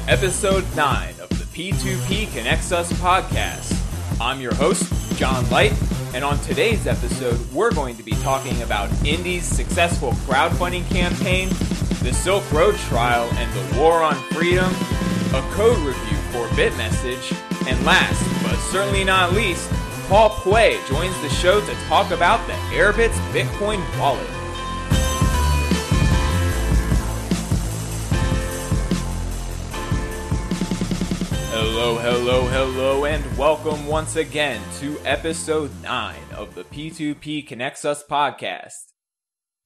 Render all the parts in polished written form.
Episode 9 of the P2P Connects Us podcast. I'm your host, John Light, and on today's episode, we're going to be talking about Indie's successful crowdfunding campaign, the Silk Road trial and the war on freedom, a code review for bitmessage, and last, but certainly not least, Paul Puey joins the show to talk about the Airbitz Bitcoin wallet. Hello, and welcome once again to episode 9 of the P2P Connects Us podcast.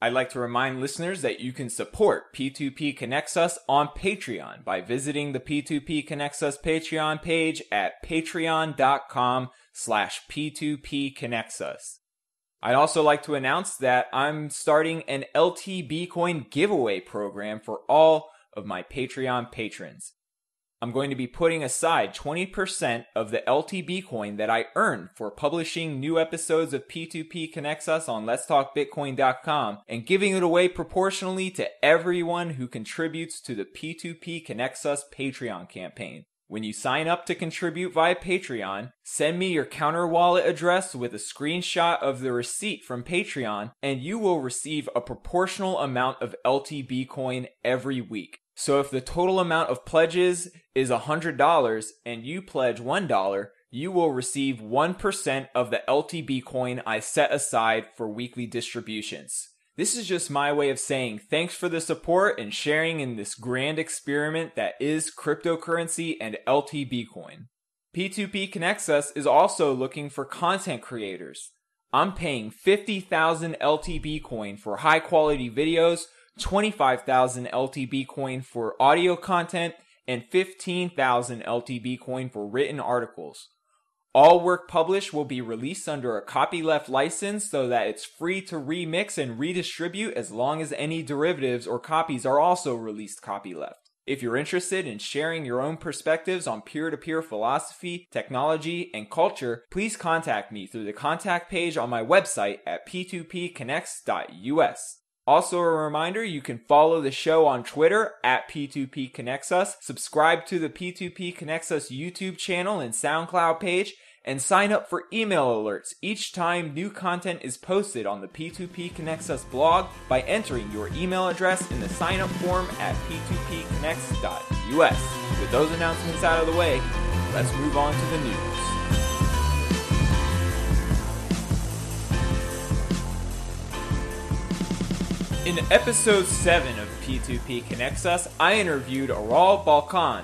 I'd like to remind listeners that you can support P2P Connects Us on Patreon by visiting the P2P Connects Us Patreon page at patreon.com/P2P Connects Us. I'd also like to announce that I'm starting an LT Bitcoin giveaway program for all of my Patreon patrons. I'm going to be putting aside 20% of the LT Bitcoin that I earn for publishing new episodes of P2P Connects Us on letstalkbitcoin.com and giving it away proportionally to everyone who contributes to the P2P Connects Us Patreon campaign. When you sign up to contribute via Patreon, send me your counter wallet address with a screenshot of the receipt from Patreon, and you will receive a proportional amount of LT Bitcoin every week. So if the total amount of pledges is $100 and you pledge $1, you will receive 1% of the LT Bitcoin I set aside for weekly distributions. This is just my way of saying thanks for the support and sharing in this grand experiment that is cryptocurrency and LT Bitcoin. P2P Connects Us is also looking for content creators. I'm paying 50,000 LT Bitcoin for high quality videos, 25,000 LT Bitcoin for audio content, and 15,000 LT Bitcoin for written articles. All work published will be released under a copyleft license so that it's free to remix and redistribute as long as any derivatives or copies are also released copyleft. If you're interested in sharing your own perspectives on peer-to-peer philosophy, technology, and culture, please contact me through the contact page on my website at p2pconnects.us. Also a reminder, you can follow the show on Twitter at P2P Connects Us, subscribe to the P2P Connects Us YouTube channel and SoundCloud page, and sign up for email alerts each time new content is posted on the P2P Connects Us blog by entering your email address in the sign-up form at p2pconnects.us. With those announcements out of the way, let's move on to the news. In episode 7 of P2P Connects Us, I interviewed Aral Balkan,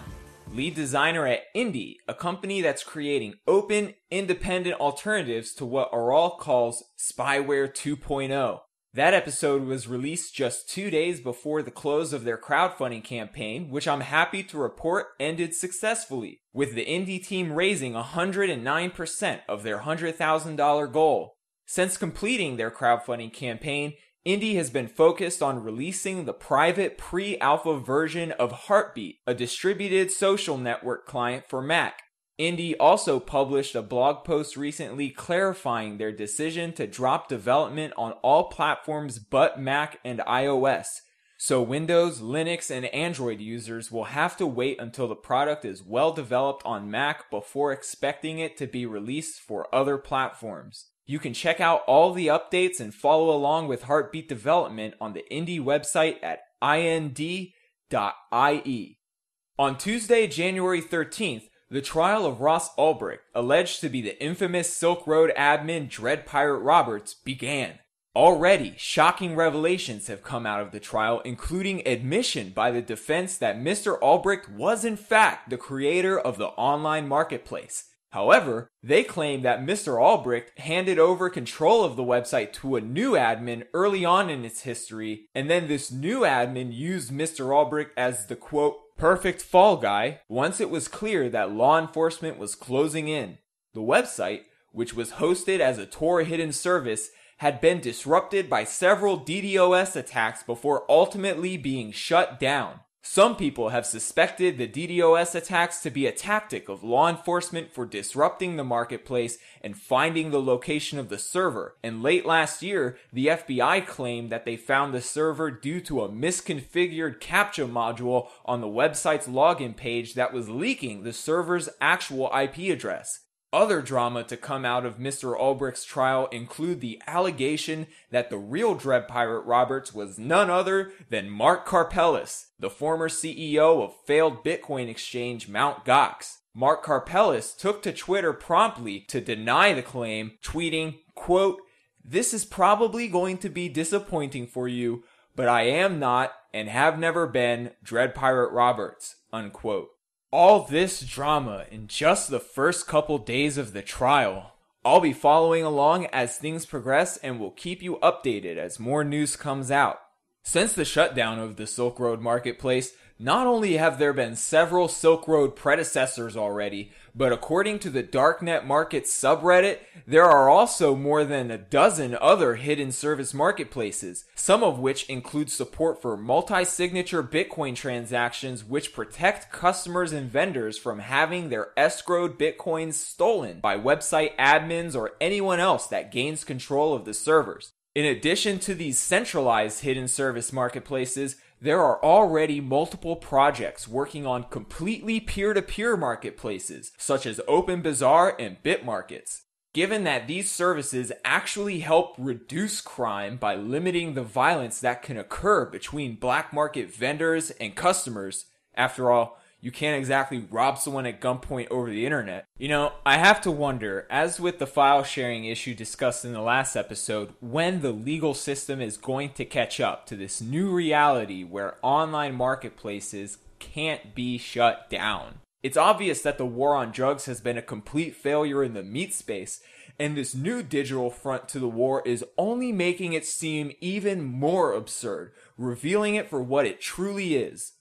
lead designer at Indie, a company that's creating open, independent alternatives to what Aral calls spyware 2.0. That episode was released just 2 days before the close of their crowdfunding campaign, which I'm happy to report ended successfully, with the Indie team raising 109% of their $100,000 goal. Since completing their crowdfunding campaign, Indie has been focused on releasing the private pre-alpha version of Heartbeat, a distributed social network client for Mac. Indie also published a blog post recently clarifying their decision to drop development on all platforms but Mac and iOS. So Windows, Linux, and Android users will have to wait until the product is well developed on Mac before expecting it to be released for other platforms. You can check out all the updates and follow along with Heartbeat development on the Indie website at ind.ie. On Tuesday, January 13th, the trial of Ross Ulbricht, alleged to be the infamous Silk Road admin Dread Pirate Roberts, began. Already, shocking revelations have come out of the trial, including admission by the defense that Mr. Ulbricht was in fact the creator of the online marketplace. However, they claim that Mr. Ulbricht handed over control of the website to a new admin early on in its history, and then this new admin used Mr. Ulbricht as the quote, perfect fall guy once it was clear that law enforcement was closing in. The website, which was hosted as a Tor hidden service, had been disrupted by several DDoS attacks before ultimately being shut down. Some people have suspected the DDoS attacks to be a tactic of law enforcement for disrupting the marketplace and finding the location of the server. And late last year, the FBI claimed that they found the server due to a misconfigured CAPTCHA module on the website's login page that was leaking the server's actual IP address. Other drama to come out of Mr. Ulbricht's trial include the allegation that the real Dread Pirate Roberts was none other than Mark Karpelès, the former CEO of failed Bitcoin exchange Mt. Gox. Mark Karpelès took to Twitter promptly to deny the claim, tweeting, quote, "This is probably going to be disappointing for you, but I am not and have never been Dread Pirate Roberts," unquote. All this drama in just the first couple days of the trial. I'll be following along as things progress and will keep you updated as more news comes out. Since the shutdown of the Silk Road marketplace, not only have there been several Silk Road predecessors already, but according to the Darknet Market subreddit, there are also more than a dozen other hidden service marketplaces, some of which include support for multi-signature Bitcoin transactions which protect customers and vendors from having their escrowed Bitcoins stolen by website admins or anyone else that gains control of the servers. In addition to these centralized hidden service marketplaces, there are already multiple projects working on completely peer-to-peer marketplaces, such as OpenBazaar and BitMarkets. Given that these services actually help reduce crime by limiting the violence that can occur between black market vendors and customers, after all, you can't exactly rob someone at gunpoint over the internet. You know, I have to wonder, as with the file sharing issue discussed in the last episode, when the legal system is going to catch up to this new reality where online marketplaces can't be shut down. It's obvious that the war on drugs has been a complete failure in the meat space, and this new digital front to the war is only making it seem even more absurd, revealing it for what it truly is.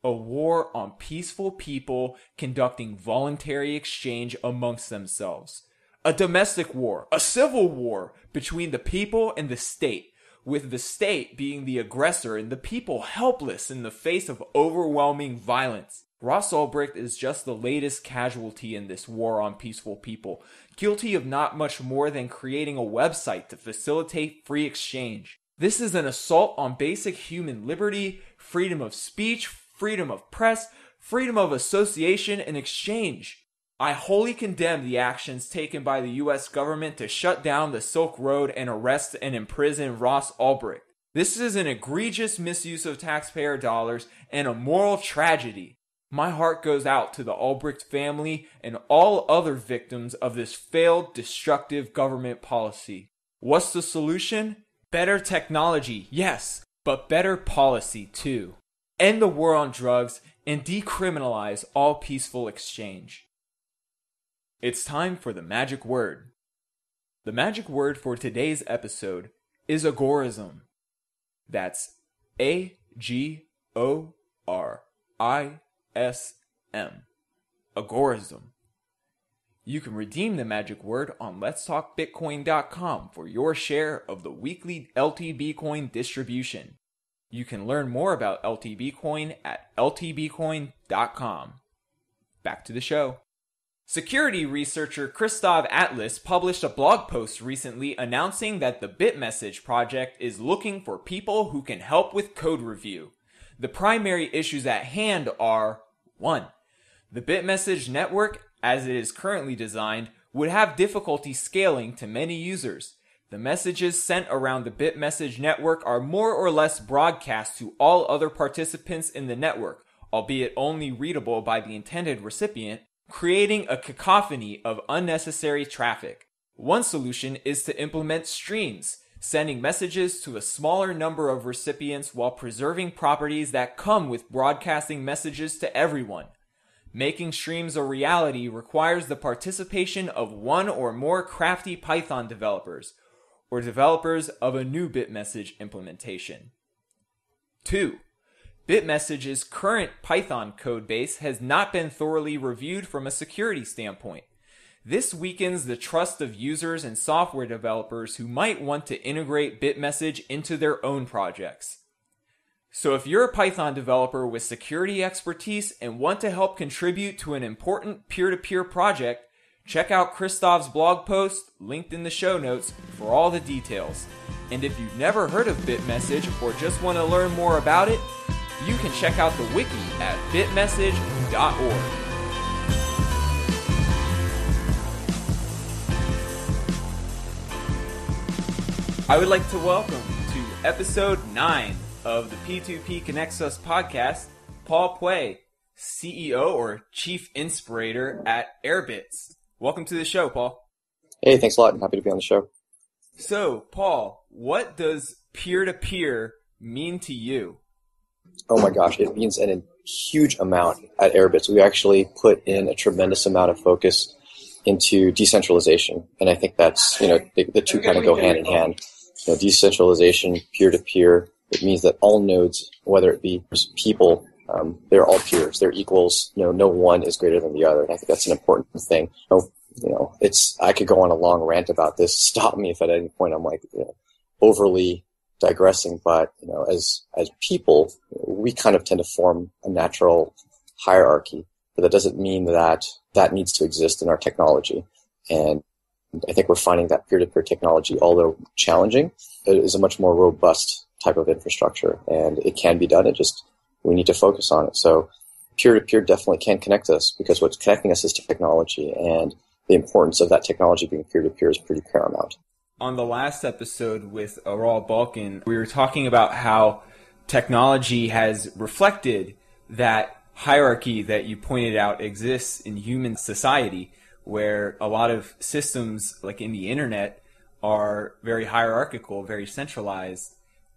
A war on peaceful people conducting voluntary exchange amongst themselves. A domestic war, a civil war between the people and the state, with the state being the aggressor and the people helpless in the face of overwhelming violence. Ross Ulbricht is just the latest casualty in this war on peaceful people, guilty of not much more than creating a website to facilitate free exchange. This is an assault on basic human liberty, freedom of speech, freedom of press, freedom of association, and exchange. I wholly condemn the actions taken by the US government to shut down the Silk Road and arrest and imprison Ross Ulbricht. This is an egregious misuse of taxpayer dollars and a moral tragedy. My heart goes out to the Ulbricht family and all other victims of this failed, destructive government policy. What's the solution? Better technology, yes, but better policy too. End the war on drugs and decriminalize all peaceful exchange. It's time for the magic word. The magic word for today's episode is agorism. That's AGORISM. Agorism. You can redeem the magic word on letstalkbitcoin.com for your share of the weekly LTB coin distribution. You can learn more about LTB coin at ltbcoin.com. Back to the show. Security researcher Christoph Atlas published a blog post recently announcing that the bitmessage project is looking for people who can help with code review. The primary issues at hand are 1. The bitmessage network, as it is currently designed, would have difficulty scaling to many users. The messages sent around the bitmessage network are more or less broadcast to all other participants in the network, albeit only readable by the intended recipient, creating a cacophony of unnecessary traffic. One solution is to implement streams, sending messages to a smaller number of recipients while preserving properties that come with broadcasting messages to everyone. Making streams a reality requires the participation of one or more crafty Python developers, or developers of a new bitmessage implementation. 2. Bitmessage's current Python codebase has not been thoroughly reviewed from a security standpoint. This weakens the trust of users and software developers who might want to integrate bitmessage into their own projects. So if you're a Python developer with security expertise and want to help contribute to an important peer-to-peer project, check out Christoph's blog post linked in the show notes for all the details. And if you've never heard of bitmessage or just want to learn more about it, you can check out the wiki at bitmessage.org. I would like to welcome to episode 9 of the P2P Connects Us podcast, Paul Puey, CEO or Chief Inspirator at Airbitz. Welcome to the show, Paul. Hey, thanks a lot. I'm happy to be on the show. So, Paul, what does peer-to-peer mean to you? Oh my gosh, it means a huge amount at Airbitz. We actually put in a tremendous amount of focus into decentralization. And I think that's, the two kind of go hand in hand. Decentralization, peer-to-peer, it means that all nodes, whether it be people, they're all peers, they're equals. No one is greater than the other. And I think that's an important thing. I could go on a long rant about this. Stop me if at any point I'm overly digressing. But, as people, we kind of tend to form a natural hierarchy, but that doesn't mean that needs to exist in our technology. And I think we're finding that peer-to-peer technology, although challenging, is a much more robust type of infrastructure, and it can be done. We need to focus on it. So peer-to-peer definitely can connect us, because what's connecting us is technology, and the importance of that technology being peer-to-peer is pretty paramount. On the last episode with Aral Balkan, we were talking about how technology has reflected that hierarchy that you pointed out exists in human society, where a lot of systems, like in the internet, are very hierarchical, very centralized.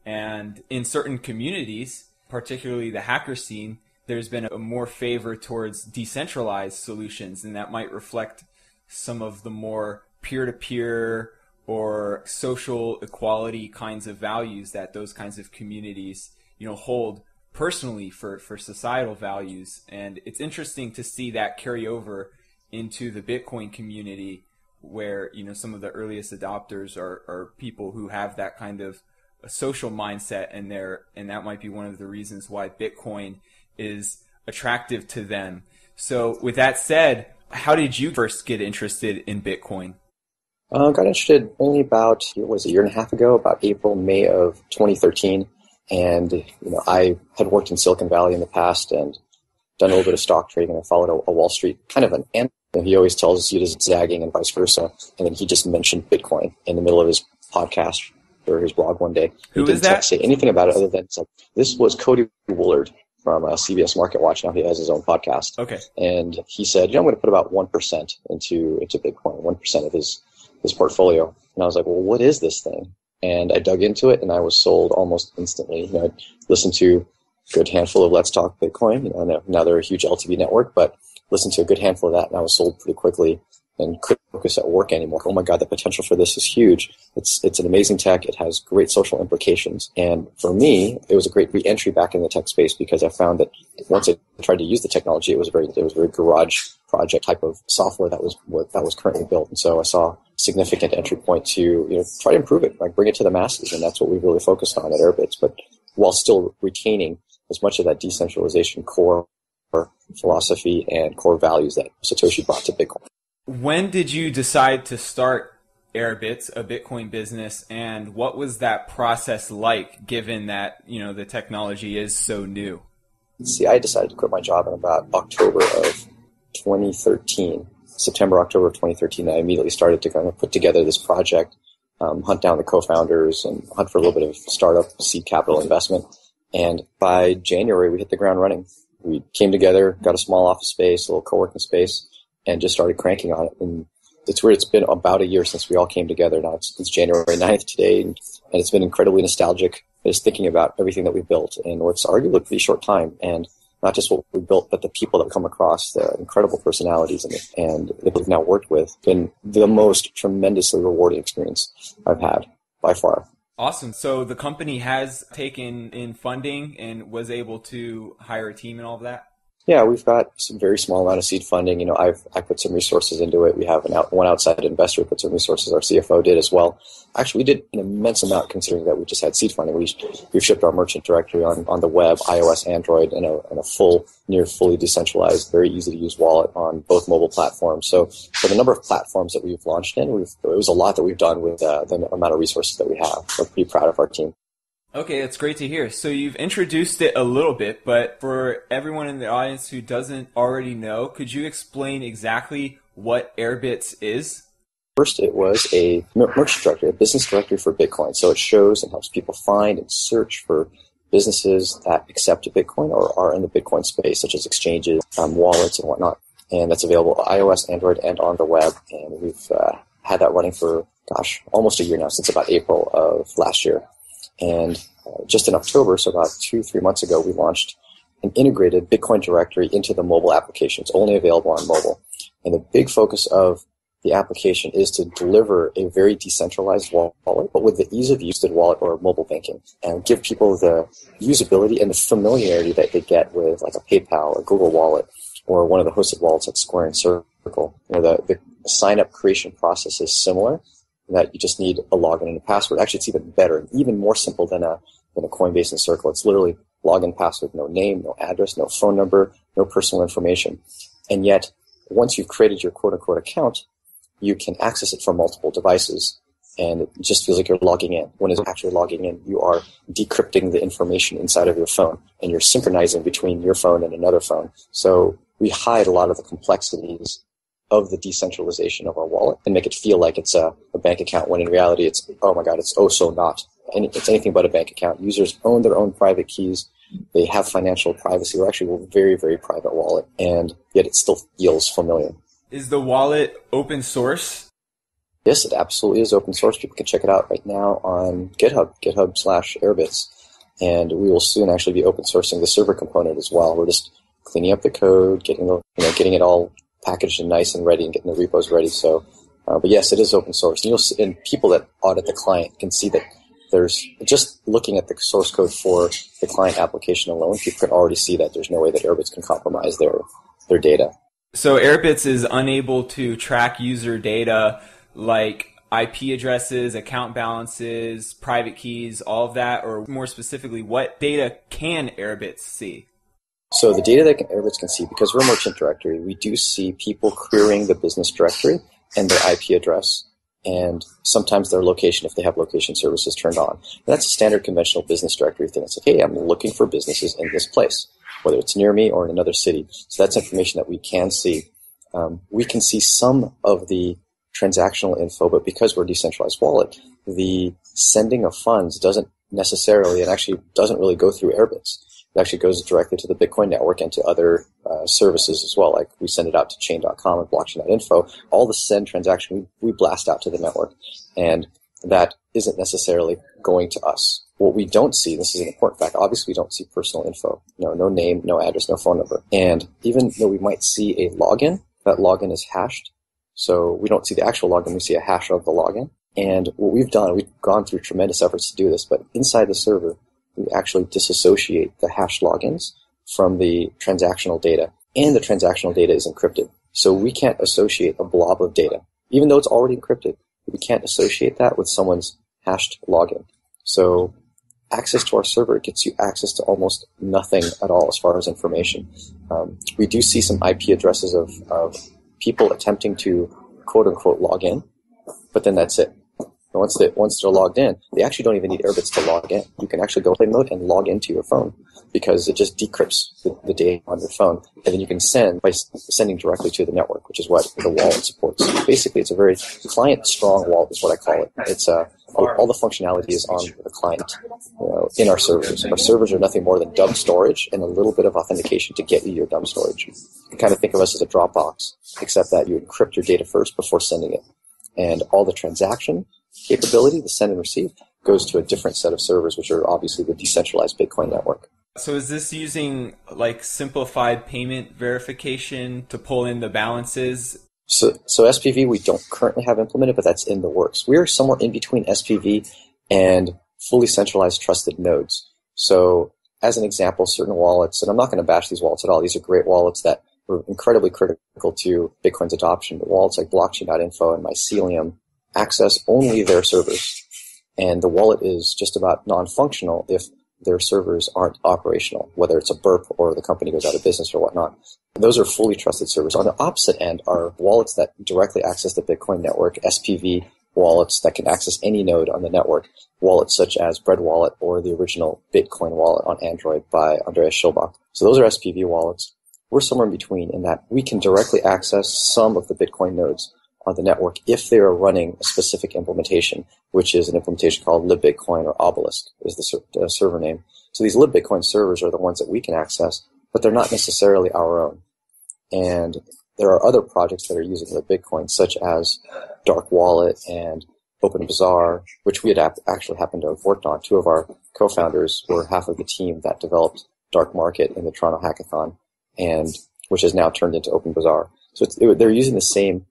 And in certain communities, particularly the hacker scene, there's been a more favor towards decentralized solutions, and that might reflect some of the more peer-to-peer or social equality kinds of values that those kinds of communities, hold personally for societal values. And it's interesting to see that carry over into the Bitcoin community, where some of the earliest adopters are people who have that kind of a social mindset, and that might be one of the reasons why Bitcoin is attractive to them. So with that said, how did you first get interested in Bitcoin? Got interested only about, a year and a half ago, about April, May of 2013. And, I had worked in Silicon Valley in the past and done a little bit of stock trading. I followed a Wall Street kind of an anthem. He always tells us he does zagging and vice versa. And then he just mentioned Bitcoin in the middle of his podcast or his blog one day. Who he is didn't that? say anything about it other than this was Cody Woolard from CBS Market Watch. Now he has his own podcast. Okay. And he said, I'm going to put about 1% into Bitcoin, 1% of his portfolio. And I was like, well, what is this thing? And I dug into it, and I was sold almost instantly. I listened to a good handful of Let's Talk Bitcoin. Now they're a huge LTV network, but listened to a good handful of that, and I was sold pretty quickly and couldn't focus at work anymore. Oh my God, the potential for this is huge. It's an amazing tech. It has great social implications. And for me, it was a great re-entry back in the tech space, because I found that once I tried to use the technology, it was a very garage project type of software that was currently built. And so I saw a significant entry point to try to improve it, bring it to the masses. And that's what we really focused on at Airbits, but while still retaining as much of that decentralization core philosophy and core values that Satoshi brought to Bitcoin. When did you decide to start Airbits, a Bitcoin business, and what was that process like, given that the technology is so new? See, I decided to quit my job in about October of 2013, September, October of 2013. I immediately started to kind of put together this project, hunt down the co-founders and hunt for a little bit of startup seed capital investment. And by January, we hit the ground running. We came together, got a small office space, a little co-working space, and just started cranking on it. And it's weird. It's been about a year since we all came together. Now it's January 9th today, and it's been incredibly nostalgic just thinking about everything that we built in what's arguably a pretty short time. And not just what we built, but the people that come across, the incredible personalities and that we've now worked with. Been the most tremendously rewarding experience I've had by far. Awesome. So the company has taken in funding and was able to hire a team and all of that? Yeah, we've got some very small amount of seed funding. I put some resources into it. We have one outside investor put some resources. Our CFO did as well. Actually, we did an immense amount considering that we just had seed funding. We've shipped our merchant directory on the web, iOS, Android, and a near fully decentralized, very easy to use wallet on both mobile platforms. So for the number of platforms that we've launched in, it was a lot that we've done with the amount of resources that we have. We're pretty proud of our team. Okay, that's great to hear. So you've introduced it a little bit, but for everyone in the audience who doesn't already know, could you explain exactly what Airbits is? First, it was a merchant directory, a business directory for Bitcoin. So it shows and helps people find and search for businesses that accept Bitcoin or are in the Bitcoin space, such as exchanges, wallets, and whatnot. And that's available on iOS, Android, and on the web. And we've had that running for, almost a year now, since about April of last year. And just in October, so about 2-3 months ago, we launched an integrated Bitcoin directory into the mobile application. It's only available on mobile. And the big focus of the application is to deliver a very decentralized wallet, but with the ease of use of wallet or mobile banking, and give people the usability and the familiarity that they get with like a PayPal or Google Wallet or one of the hosted wallets like Square and Circle. The sign-up creation process is similar, that you just need a login and a password. Actually, it's even better and even more simple than a Coinbase and Circle. It's literally login, password, no name, no address, no phone number, no personal information. And yet, once you've created your quote-unquote account, you can access it from multiple devices. And it just feels like you're logging in. When it's actually logging in, you are decrypting the information inside of your phone, and you're synchronizing between your phone and another phone. So we hide a lot of the complexities of the decentralization of our wallet and make it feel like it's a bank account, when in reality it's, oh my God, it's oh so not. It's anything but a bank account. Users own their own private keys. They have financial privacy. We're actually a very, very private wallet, and yet it still feels familiar. Is the wallet open source? Yes, it absolutely is open source. People can check it out right now on GitHub/Airbits. And we will soon actually be open sourcing the server component as well. We're just cleaning up the code, getting it all packaged and nice and ready, and getting the repos ready. So, but yes, it is open source. And people that audit the client can see that there's, just looking at the source code for the client application alone, people can already see that there's no way that Airbits can compromise their data. So Airbits is unable to track user data like IP addresses, account balances, private keys, all of that, or more specifically, what data can Airbits see? So the data that Airbits can see, because we're a merchant directory, we do see people querying the business directory and their IP address, and sometimes their location if they have location services turned on. And that's a standard conventional business directory thing. It's like, hey, I'm looking for businesses in this place, whether it's near me or in another city. So that's information that we can see. We can see some of the transactional info, but because we're a decentralized wallet, the sending of funds doesn't necessarily, and actually doesn't really go through Airbits. It actually goes directly to the Bitcoin network and to other services as well. Like we send it out to chain.com and blockchain.info. All the send transaction we blast out to the network. And that isn't necessarily going to us. What we don't see, this is an important fact, obviously we don't see personal info. No name, no address, no phone number. And even though we might see a login, that login is hashed. So we don't see the actual login, we see a hash of the login. And what we've done, we've gone through tremendous efforts to do this, but inside the server, we actually disassociate the hashed logins from the transactional data. And the transactional data is encrypted. So we can't associate a blob of data. Even though it's already encrypted, we can't associate that with someone's hashed login. So access to our server gets you access to almost nothing at all as far as information. We do see some IP addresses of people attempting to quote-unquote log in, but then that's it. Once they're logged in, they actually don't even need Airbits to log in. You can actually go play mode and log into your phone because it just decrypts the data on your phone, and then you can send by sending directly to the network, which is what the wallet supports. Basically, it's a very client-strong wallet is what I call it. It's all the functionality is on the client, in our servers. Our servers are nothing more than dumb storage and a little bit of authentication to get you your dumb storage. You can kind of think of us as a Dropbox, except that you encrypt your data first before sending it. And all the transaction capability, the send and receive, goes to a different set of servers, which are obviously the decentralized Bitcoin network. So is this using like simplified payment verification to pull in the balances? So SPV we don't currently have implemented, but that's in the works. We're somewhere in between SPV and fully centralized trusted nodes. So as an example, certain wallets, and I'm not going to bash these wallets at all. These are great wallets that were incredibly critical to Bitcoin's adoption. But wallets like blockchain.info and Mycelium access only their servers. And the wallet is just about non-functional if their servers aren't operational, whether it's a burp or the company goes out of business or whatnot. Those are fully trusted servers. On the opposite end are wallets that directly access the Bitcoin network, SPV wallets that can access any node on the network, wallets such as Bread Wallet or the original Bitcoin wallet on Android by Andreas Schilbach. So those are SPV wallets. We're somewhere in between in that we can directly access some of the Bitcoin nodes on the network if they are running a specific implementation, which is an implementation called libbitcoin or Obelisk is the server name. So these libbitcoin servers are the ones that we can access, but they're not necessarily our own. And there are other projects that are using libbitcoin, such as Dark Wallet and OpenBazaar, which we had actually happened to have worked on. Two of our co-founders were half of the team that developed Dark Market in the Toronto Hackathon, and which has now turned into OpenBazaar. So they're using the same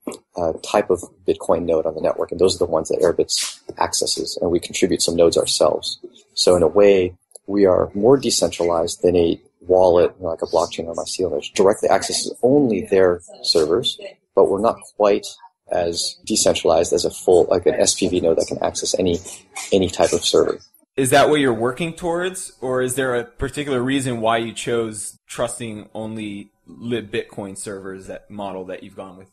type of Bitcoin node on the network, and those are the ones that Airbitz accesses, and we contribute some nodes ourselves. So in a way, we are more decentralized than a wallet like a blockchain or Mycelium, which directly accesses only their servers, but we're not quite as decentralized as a full, like an SPV node that can access any type of server. Is that what you're working towards, or is there a particular reason why you chose trusting only libbitcoin servers, that model that you've gone with?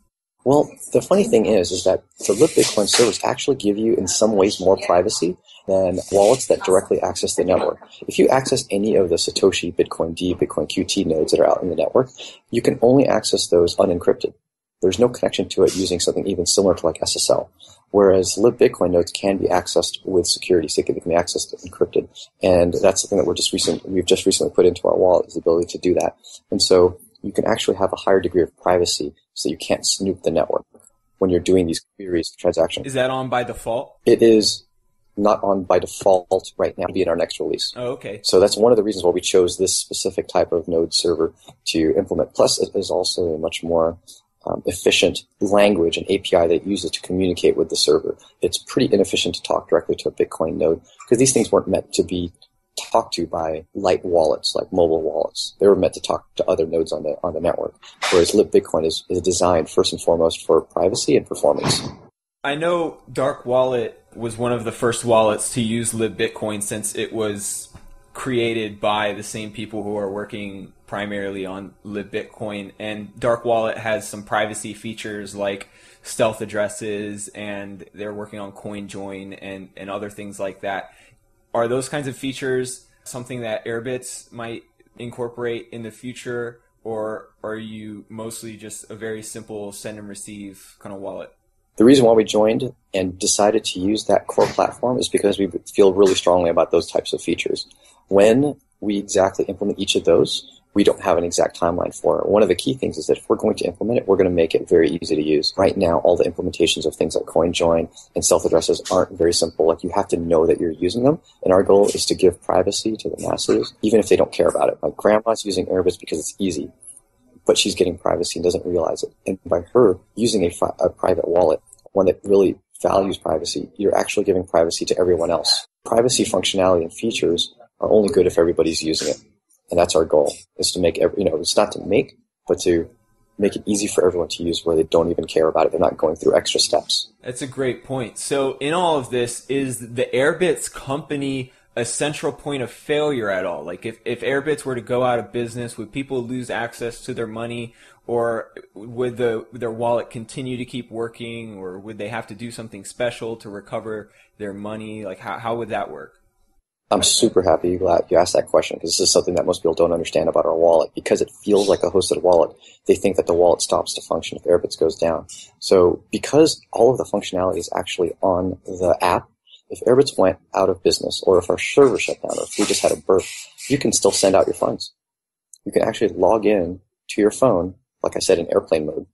Well, the funny thing is that the libbitcoin servers actually give you, in some ways, more privacy than wallets that directly access the network. If you access any of the Satoshi, Bitcoin D, Bitcoin QT nodes that are out in the network, you can only access those unencrypted. There's no connection to it using something even similar to like SSL. Whereas libbitcoin nodes can be accessed with security, so they can be accessed encrypted. And that's something that we've just recently put into our wallet, is the ability to do that. And so you can actually have a higher degree of privacy, so you can't snoop the network when you're doing these queries, transactions. Is that on by default? It is not on by default right now. It'll be in our next release. Oh, okay. So that's one of the reasons why we chose this specific type of node server to implement. Plus, it is also a much more efficient language and API that uses to communicate with the server. It's pretty inefficient to talk directly to a Bitcoin node because these things weren't meant to be talked to by light wallets like mobile wallets. They were meant to talk to other nodes on the network, whereas libbitcoin is designed first and foremost for privacy and performance. I know Dark Wallet was one of the first wallets to use libbitcoin since it was created by the same people who are working primarily on libbitcoin, and Dark Wallet has some privacy features like stealth addresses, and they're working on CoinJoin and other things like that. Are those kinds of features something that Airbits might incorporate in the future, or are you mostly just a very simple send and receive kind of wallet? The reason why we joined and decided to use that core platform is because we feel really strongly about those types of features. When we exactly implement each of those, we don't have an exact timeline for it. One of the key things is that if we're going to implement it, we're going to make it very easy to use. Right now, all the implementations of things like CoinJoin and self-addresses aren't very simple. Like, you have to know that you're using them. And our goal is to give privacy to the masses, even if they don't care about it. Like, grandma's using Airbits because it's easy, but she's getting privacy and doesn't realize it. And by her using a private wallet, one that really values privacy, you're actually giving privacy to everyone else. Privacy functionality and features are only good if everybody's using it. And that's our goal, is to make it's not to make, but to make it easy for everyone to use where they don't even care about it. They're not going through extra steps. That's a great point. So in all of this, is the Airbits company a central point of failure at all? Like, if Airbits were to go out of business, would people lose access to their money, or would their wallet continue to keep working, or would they have to do something special to recover their money? Like, how would that work? I'm super happy you asked that question, because this is something that most people don't understand about our wallet. Because it feels like a hosted wallet, they think that the wallet stops to function if Airbits goes down. So because all of the functionality is actually on the app, if Airbits went out of business, or if our server shut down, or if we just had a burp, you can still send out your funds. You can actually log in to your phone, like I said, in airplane mode. All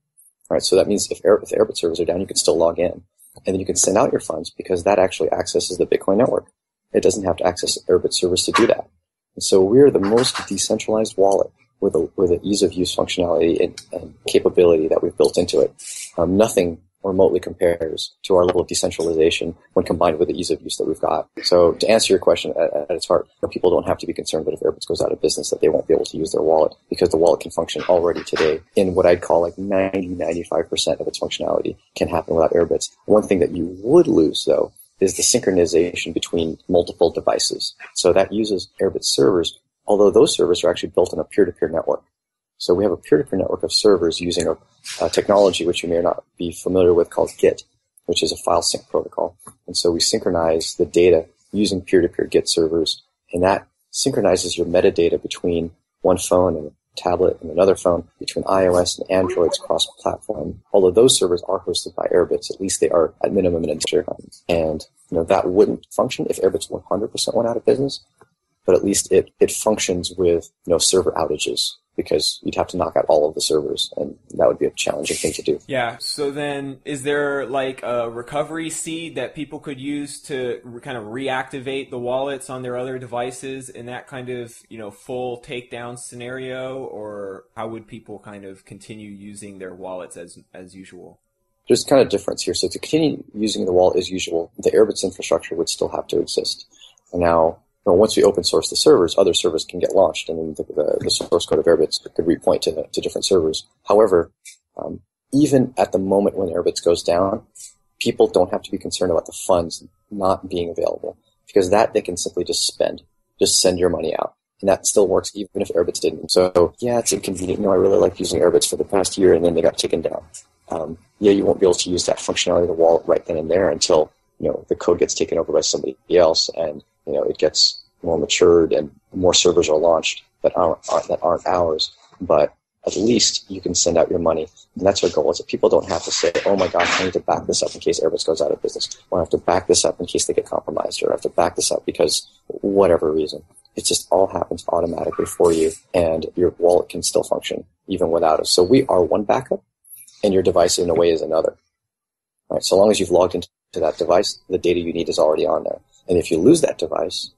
right, so that means if Airbit servers are down, you can still log in. And then you can send out your funds, because that actually accesses the Bitcoin network. It doesn't have to access Airbit servers to do that. And so we're the most decentralized wallet with the ease of use functionality and capability that we've built into it. Nothing remotely compares to our level of decentralization when combined with the ease of use that we've got. So to answer your question at its heart, people don't have to be concerned that if Airbitz goes out of business that they won't be able to use their wallet, because the wallet can function already today in what I'd call like 90-95% of its functionality can happen without Airbitz. One thing that you would lose, though, is the synchronization between multiple devices. So that uses Airbitz servers, although those servers are actually built on a peer-to-peer network. So we have a peer-to-peer network of servers using a technology which you may or not be familiar with called Git, which is a file sync protocol. And so we synchronize the data using peer-to-peer Git servers, and that synchronizes your metadata between one phone and a tablet and another phone, between iOS and Android's cross-platform. Although those servers are hosted by Airbitz, at least they are at minimum in a and that wouldn't function if Airbitz 100% went out of business, but at least it functions with server outages, because you'd have to knock out all of the servers, and that would be a challenging thing to do. Yeah, so then is there like a recovery seed that people could use to kind of reactivate the wallets on their other devices in that kind of, full takedown scenario, or how would people kind of continue using their wallets as usual? There's kind of difference here. So to continue using the wallet as usual, the Airbitz infrastructure would still have to exist. And now, once we open source the servers, other servers can get launched, and then the source code of Airbitz could repoint to different servers. However, even at the moment when Airbitz goes down, people don't have to be concerned about the funds not being available, because that they can simply just send your money out. And that still works even if Airbitz didn't. So yeah, it's inconvenient. I really like using Airbitz for the past year, and then they got taken down. You won't be able to use that functionality of the wallet right then and there until the code gets taken over by somebody else, and it gets more matured and more servers are launched that aren't ours. But at least you can send out your money. And that's our goal, is that people don't have to say, oh my gosh, I need to back this up in case Airbitz goes out of business. Or I have to back this up in case they get compromised. Or I have to back this up because whatever reason. It just all happens automatically for you, and your wallet can still function even without us. So we are one backup, and your device in a way is another. All right, so long as you've logged into that device, the data you need is already on there. And if you lose that device,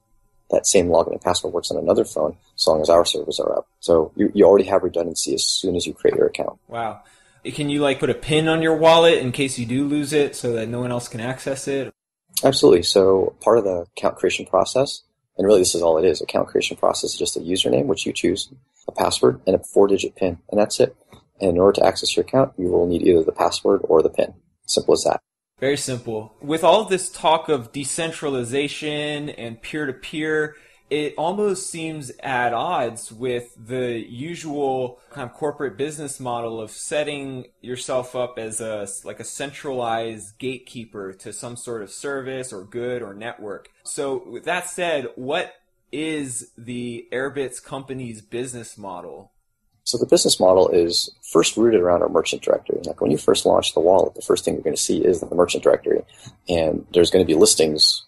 that same login and password works on another phone, as long as our servers are up. So you already have redundancy as soon as you create your account. Wow. Can you put a PIN on your wallet in case you do lose it so that no one else can access it? Absolutely. So part of the account creation process, and really this is all it is, account creation process is just a username, which you choose, a password, and a 4-digit PIN, and that's it. And in order to access your account, you will need either the password or the PIN. Simple as that. Very simple. With all this talk of decentralization and peer-to-peer, it almost seems at odds with the usual kind of corporate business model of setting yourself up as a centralized gatekeeper to some sort of service or good or network. So with that said, what is the Airbitz company's business model? So the business model is first rooted around our merchant directory. Like when you first launch the wallet, the first thing you're going to see is the merchant directory. And there's going to be listings,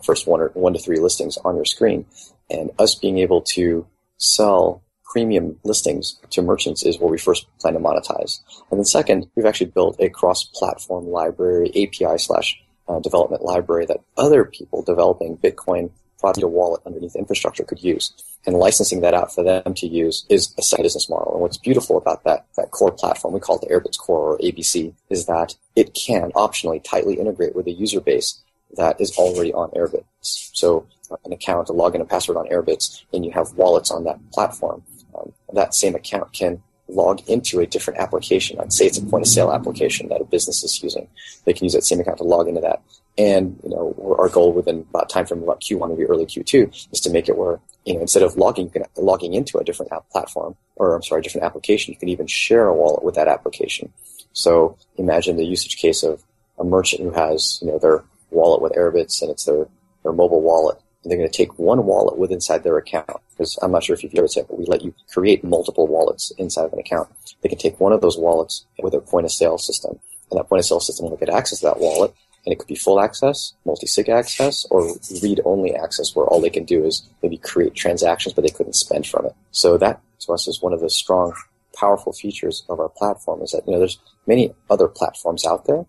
first one to three listings on your screen. And us being able to sell premium listings to merchants is where we first plan to monetize. And then second, we've actually built a cross-platform library, API/development library that other people developing Bitcoin product or wallet underneath infrastructure could use. And licensing that out for them to use is a second business model. And what's beautiful about that core platform, we call it the Airbitz core or ABC, is that it can optionally tightly integrate with a user base that is already on Airbitz. So an account, a login, a password on Airbitz, and you have wallets on that platform. That same account can log into a different application. I'd say it's a point-of-sale application that a business is using. They can use that same account to log into that. And, our goal within about time frame about Q1, maybe early Q2, is to make it where, instead of logging into a different platform, different application, you can even share a wallet with that application. So imagine the usage case of a merchant who has, their wallet with Airbitz, and it's their mobile wallet. And they're going to take one wallet with inside their account, because I'm not sure if you've ever said, but we let you create multiple wallets inside of an account. They can take one of those wallets with a point-of-sale system, and that point-of-sale system will get access to that wallet, and it could be full access, multi-sig access, or read-only access, where all they can do is maybe create transactions, but they couldn't spend from it. So that, to us, is one of the strong, powerful features of our platform, is that, there's many other platforms out there,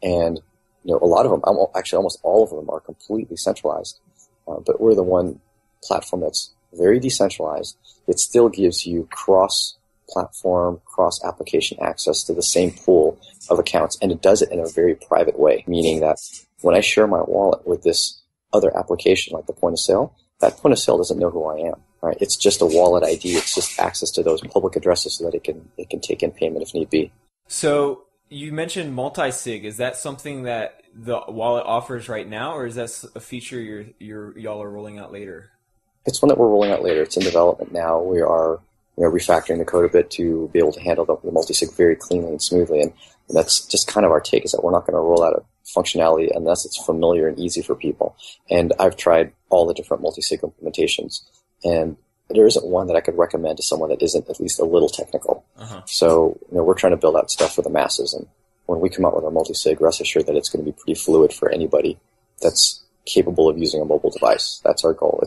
and, a lot of them, actually almost all of them, are completely centralized. But we're the one platform that's very decentralized. It still gives you cross-platform, cross-application access to the same pool of accounts, and it does it in a very private way, meaning that when I share my wallet with this other application like the point of sale, that point of sale doesn't know who I am. Right? It's just a wallet ID. It's just access to those public addresses so that it can take in payment if need be. So you mentioned Multisig. Is that something that the wallet offers right now, or is that a feature y'all are rolling out later? It's one that we're rolling out later. It's in development now. We are refactoring the code a bit to be able to handle the multisig very cleanly and smoothly. And that's just kind of our take, is that we're not going to roll out a functionality unless it's familiar and easy for people. And I've tried all the different multisig implementations, and there isn't one that I could recommend to someone that isn't at least a little technical. So we're trying to build out stuff for the masses. And when we come out with our multisig, rest assured that it's going to be pretty fluid for anybody that's capable of using a mobile device. That's our goal.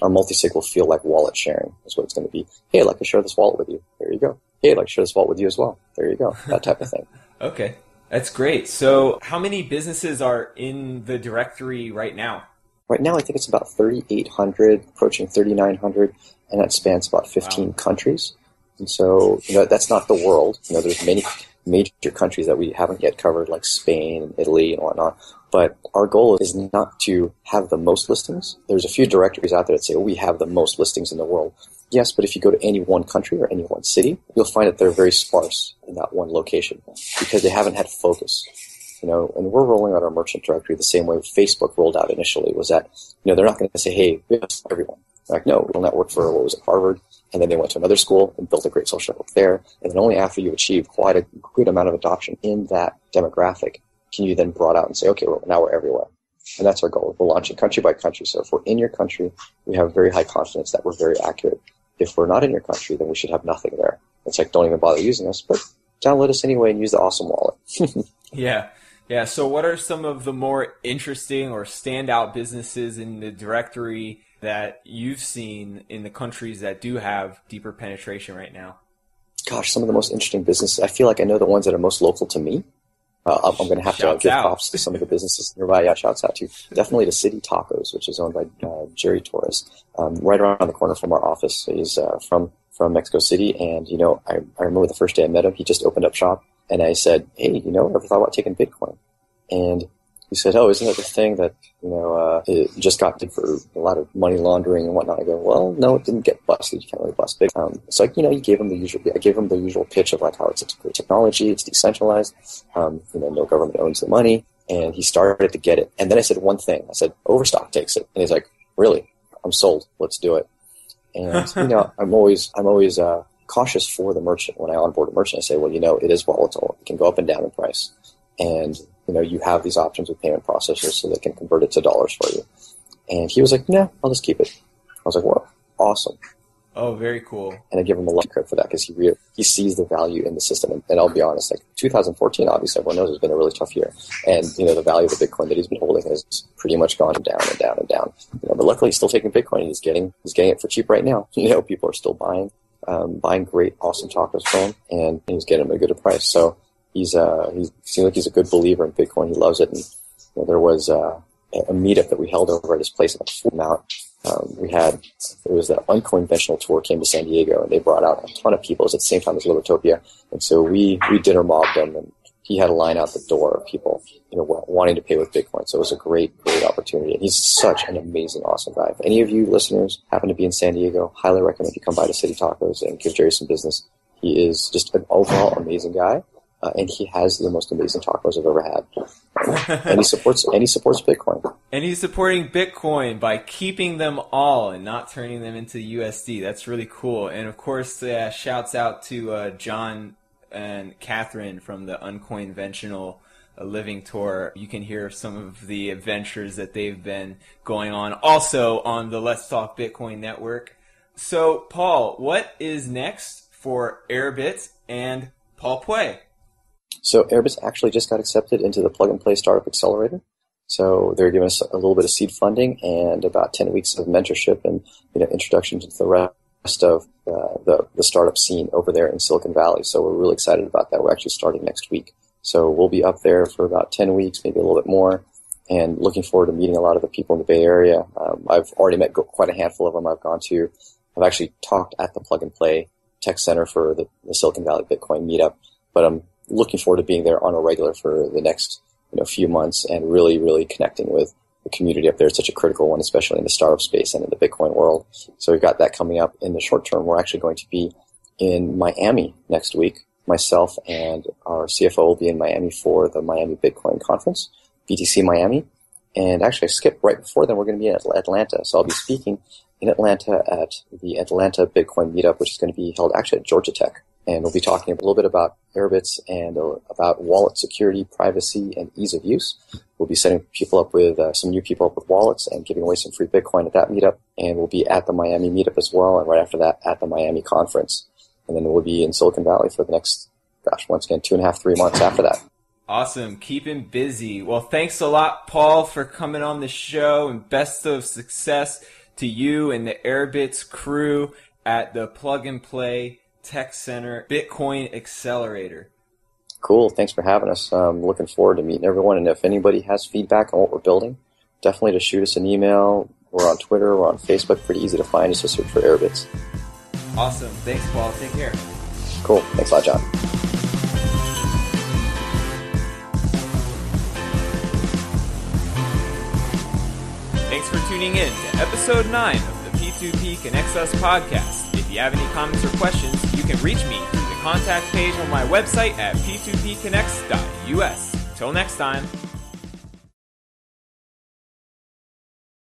Our multisig will feel like wallet sharing is what it's going to be. Hey, I'd like to share this wallet with you. There you go. Hey, I'd like to share this wallet with you as well. There you go. That type of thing. Okay. That's great. So how many businesses are in the directory right now? Right now, I think it's about 3,800, approaching 3,900, and that spans about 15 countries. And so, that's not the world. There's many major countries that we haven't yet covered, like Spain and Italy and whatnot. But our goal is not to have the most listings. There's a few directories out there that say, we have the most listings in the world. Yes, but if you go to any one country or any one city, you'll find that they're very sparse in that one location because they haven't had focus. And we're rolling out our merchant directory the same way Facebook rolled out initially, was that, they're not going to say, hey, we have everyone. They're like, no, we'll network for, what was it, Harvard? And then they went to another school and built a great social network there. And then only after you achieve quite a good amount of adoption in that demographic can you then broaden out and say, okay, well, now we're everywhere. And that's our goal. We're launching country by country. So if we're in your country, we have very high confidence that we're very accurate. If we're not in your country, then we should have nothing there. It's like, don't even bother using us, but download us anyway and use the awesome wallet. Yeah. So what are some of the more interesting or standout businesses in the directory that you've seen in the countries that do have deeper penetration right now? Gosh, some of the most interesting businesses. I feel like I know the ones that are most local to me. I'm going to have to give props to some of the businesses nearby. Yeah, shouts out to definitely to City Tacos, which is owned by Jerry Torres, right around the corner from our office. He's from Mexico City, and I remember the first day I met him, he just opened up shop, and I said, hey, ever thought about taking Bitcoin? And he said, oh, isn't that the thing that it just got big for a lot of money laundering and whatnot? I go, well, no, it didn't get busted. You can't really bust big. So you gave him the usual. I gave him the usual pitch of like how it's great technology, it's decentralized, no government owns the money, and he started to get it. And then I said one thing. I said, Overstock takes it, and he's like, really? I'm sold. Let's do it. And I'm always cautious for the merchant when I onboard a merchant. I say, well, it is volatile. It can go up and down in price, and you have these options with payment processors so they can convert it to dollars for you. And he was like, no, I'll just keep it. I was like, well, awesome. Oh, very cool. And I give him a lot of credit for that because he sees the value in the system. And I'll be honest, like 2014, obviously everyone knows has been a really tough year. And, the value of the Bitcoin that he's been holding has pretty much gone down and down and down. But luckily he's still taking Bitcoin. He's getting it for cheap right now. People are still buying great, awesome tacos from him, and he's getting them at a good price. So he seems like he's a good believer in Bitcoin. He loves it. And there was a meetup that we held over at his place at Full Mount. It was the Unconventional Tour came to San Diego, and they brought out a ton of people. It was at the same time as Libertopia. And so we dinner mobbed him, and he had a line out the door of people, wanting to pay with Bitcoin. So it was a great, great opportunity. And he's such an amazing, awesome guy. If any of you listeners happen to be in San Diego, highly recommend you come by to City Tacos and give Jerry some business. He is just an overall amazing guy. And he has the most amazing tacos I've ever had. And he supports Bitcoin. And he's supporting Bitcoin by keeping them all and not turning them into USD. That's really cool. And of course, shouts out to John and Catherine from the Unconventional Living Tour. You can hear some of the adventures that they've been going on also on the Let's Talk Bitcoin network. So, Paul, what is next for Airbit and Paul Puey? So Airbitz actually just got accepted into the Plug and Play Startup Accelerator. So they're giving us a little bit of seed funding and about 10 weeks of mentorship and introduction to the rest of the startup scene over there in Silicon Valley. So we're really excited about that. We're actually starting next week. So we'll be up there for about 10 weeks, maybe a little bit more, and looking forward to meeting a lot of the people in the Bay Area. I've already met quite a handful of them. I've actually talked at the Plug and Play Tech Center for the Silicon Valley Bitcoin meetup. But I'm looking forward to being there on a regular for the next few months and really, really connecting with the community up there. It's such a critical one, especially in the startup space and in the Bitcoin world. So we've got that coming up. In the short term, we're actually going to be in Miami next week. Myself and our CFO will be in Miami for the Miami Bitcoin Conference, BTC Miami. And actually, I skipped right before then. We're going to be in Atlanta. So I'll be speaking in Atlanta at the Atlanta Bitcoin Meetup, which is going to be held actually at Georgia Tech. And we'll be talking a little bit about Airbits and about wallet security, privacy, and ease of use. We'll be setting people up with some new people up with wallets and giving away some free Bitcoin at that meetup. And we'll be at the Miami meetup as well. And right after that, at the Miami conference. And then we'll be in Silicon Valley for the next, once again, 2.5, 3 months after that. Awesome. Keeping busy. Well, thanks a lot, Paul, for coming on the show, and best of success to you and the Airbits crew at the Plug and Play Tech Center Bitcoin Accelerator. Cool. Thanks for having us. I'm looking forward to meeting everyone. And if anybody has feedback on what we're building, definitely just shoot us an email. We're on Twitter. We're on Facebook. Pretty easy to find. Just search for Airbits. Awesome. Thanks, Paul. Take care. Cool. Thanks a lot, John. Thanks for tuning in to episode 9 of the P2P Connects Us podcast. If you have any comments or questions, you can reach me through the contact page on my website at p2pconnects.us. Till next time.